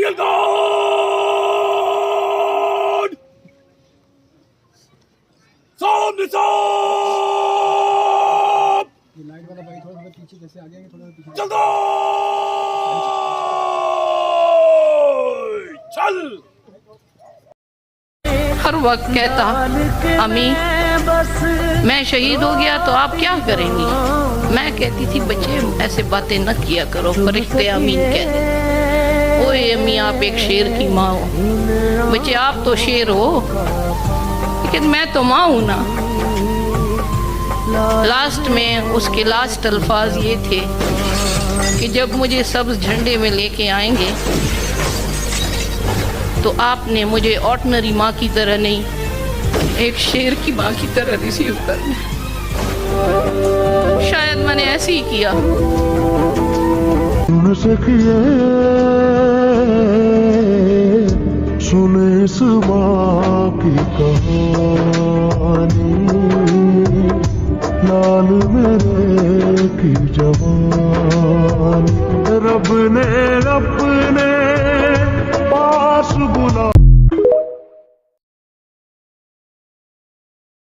Real God! सामने साम! ये लाइट वाला भाई थोड़ा पीछे जैसे आगे आएंगे थोड़ा पीछे चल चल हर वक्त कहता अम्मी मैं शहीद हो गया तो आप क्या करेंगी। मैं कहती थी बच्चे ऐसे बातें न किया करो, फरिश्ते आमीन कहते। ओए अम्मी आप एक शेर की माँ हो। बच्चे आप तो शेर हो लेकिन मैं तो माँ हूँ ना। लास्ट में उसके लास्ट अल्फाज ये थे कि जब मुझे सब्ज झंडे में लेके आएंगे तो आपने मुझे ऑर्डिनरी माँ की तरह नहीं, एक शेर की माँ की तरह रिसीव करना। शायद मैंने ऐसे ही किया। सुने इस माँ की कहानी, लाल मेरे की जवानी। रब ने